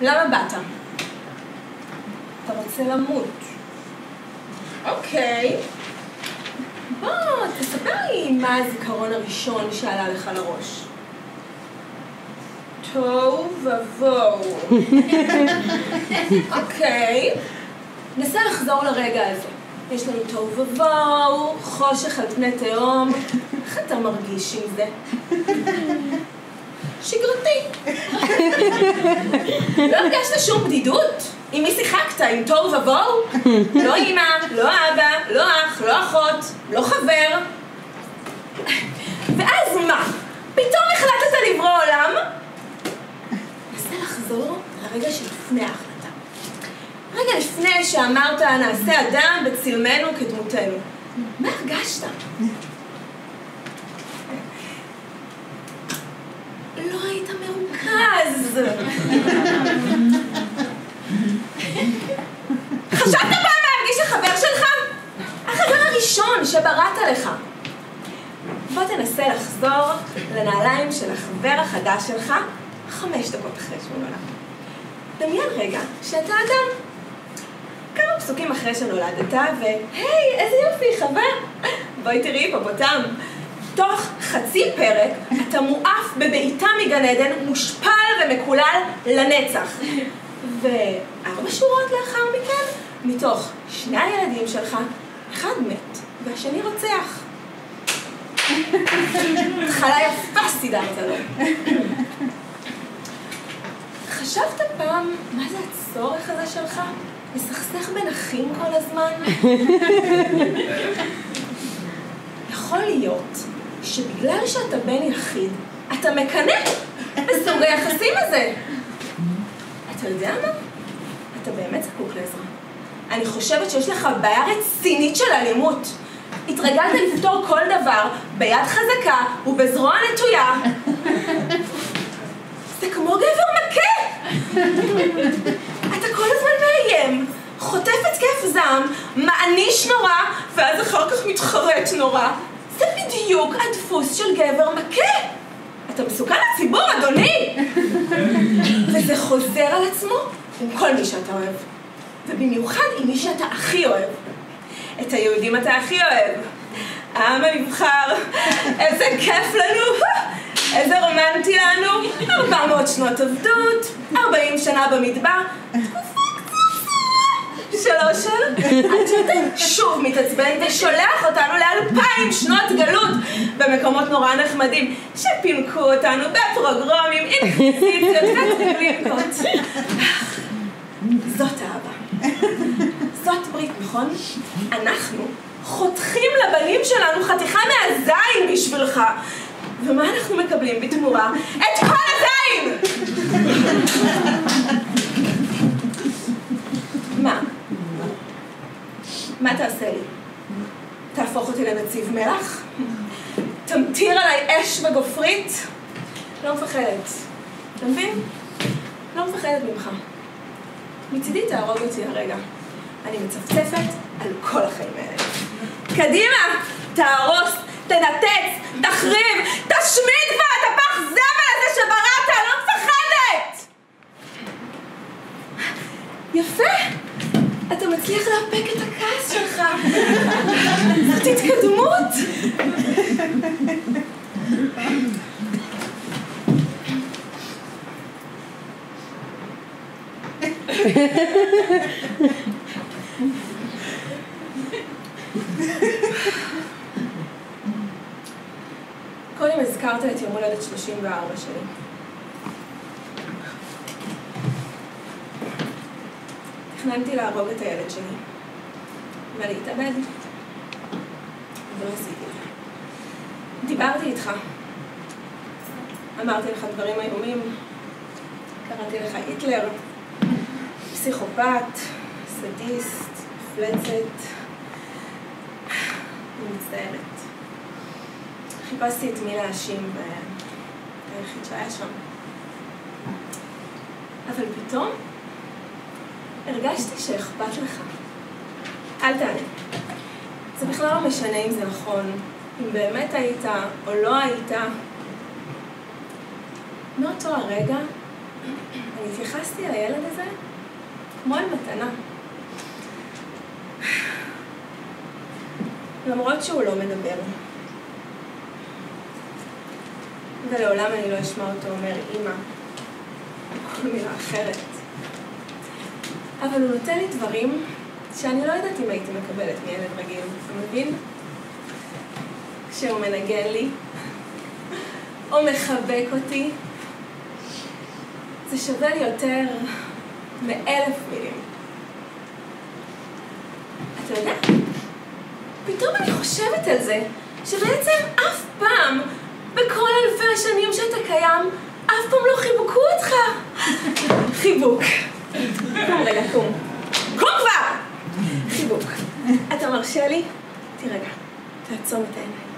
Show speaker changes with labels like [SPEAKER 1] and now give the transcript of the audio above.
[SPEAKER 1] למה באת? אתה רוצה למות. אוקיי. בוא, תספר לי מה הזיכרון הראשון שעלה לך לראש. תוהו ובוהו. אוקיי. נסה לחזור לרגע הזה. יש לנו תוהו ובוהו, חושך על פני תהום. איך אתה מרגיש עם זה? שגרתי. לא הרגשת שום בדידות? עם מי שיחקת? עם תוהו ובוהו? לא אמא, לא אבא, לא אח, לא אחות, לא חבר. ואז מה? פתאום החלטת לברוא עולם? נסה לחזור לרגע שלפני ההחלטה. רגע לפני שאמרת נעשה אדם בצלמנו כדמותנו. מה הרגשת? לא היית מרוכז. חשבת פעם להרגיש החבר שלך? החבר הראשון שבראת לך. בוא תנסה לחזור לנעליים של החבר החדש שלך 5 דקות אחרי שהוא נולד. דמיין רגע שאתה אדם. כמה פסוקים אחרי שנולדת והי, איזה יופי, חבר. בואי תראי היפופוטם. תוך חצי פרק אתה מואף בבעיטה מגן עדן, מושפל ומקולל לנצח. ו4 שורות לאחר מכן, מתוך 2 הילדים שלך, אחד מת והשני רוצח. התחלה יפה סידרת לו. חשבת פעם מה זה הצורך הזה שלך? מסכסך בין אחים כל הזמן? יכול להיות שבגלל שאתה בן יחיד, אתה מקנא בסוג היחסים הזה. אתה יודע מה? אתה באמת זקוק לעזרה. אני חושבת שיש לך בעיה רצינית של אלימות. התרגלת לפתור כל דבר ביד חזקה ובזרוע נטויה. זה כמו גבר מכה. אתה כל הזמן מאיים, חוטף התקף זעם, מעניש נורא, ואז אחר כך מתחרט נורא. זה בדיוק הדפוס של גבר מכה. אתה מסוכן לציבור, אדוני. וזה חוזר על עצמו עם כל מי שאתה אוהב. ובמיוחד עם מי שאתה הכי אוהב. את היהודים אתה הכי אוהב. העם הנבחר, איזה כיף לנו, איזה רומנטי לנו. 400 שנות עבדות, 40 שנה במדבר. תקופה קצת של אושר. עד שאתה שוב מתעצבן ושולח אותנו ל2000 שנות גלות במקומות נורא נחמדים שפינקו אותנו בפרוגרומים, אינקוויזיציות וטרילינקות. זאת אהבה. זאת ברית, נכון? אנחנו חותכים לבנים שלנו חתיכה מהזין בשבילך. ומה אנחנו מקבלים בתמורה? את כל הזין! מה? מה תעשה לי? תהפוך אותי לנציב מלח? תמטיר עליי אש וגופרית? לא מפחדת. אתה מבין? לא מפחדת ממך. מצידי תהרוג אותי הרגע. אני מצפצפת על כל החיים האלה. קדימה! תהרוס, תנתץ, תחריב, תשמיד כבר את הפח זבל הזה שבראת! אני לא מפחדת! יפה! אתה מצליח להפק את הכעס שלך. זאת התקדמות. קודם הזכרת את יום הולדת 34 שלי. תכננתי להרוג את הילד שלי ולהתאבד, ולא עשיתי את זה. דיברתי איתך, אמרתי לך דברים איומים, קראתי לך היטלר, פסיכופת, סדיסט, מפלצת. אני מצטערת. חיפשתי את מי להאשים והיחיד שהיה שם. אבל פתאום הרגשתי שאכפת לך. אל תענה. זה בכלל לא משנה אם זה נכון, אם באמת היית או לא היית. מאותו הרגע אני התייחסתי לילד הזה כמו אל מתנה. למרות שהוא לא מדבר. ולעולם אני לא אשמע אותו אומר אמא, כל מילה אחרת. אבל הוא נותן לי דברים שאני לא יודעת אם הייתי מקבלת מילד רגיל, אתה מבין? כשהוא מנגן לי, או מחבק אותי, זה שווה לי יותר מ1,000 מילים. אתה יודע? פתאום אני חושבת על זה, שבעצם אף פעם, בכל אלפי השנים שאתה קיים, אף פעם לא חיבוקו אותך. חיבוק. קום רגע, קום. קום כבר! חיבוק. אתה מרשה לי? תירגע. תעצום את העיניים.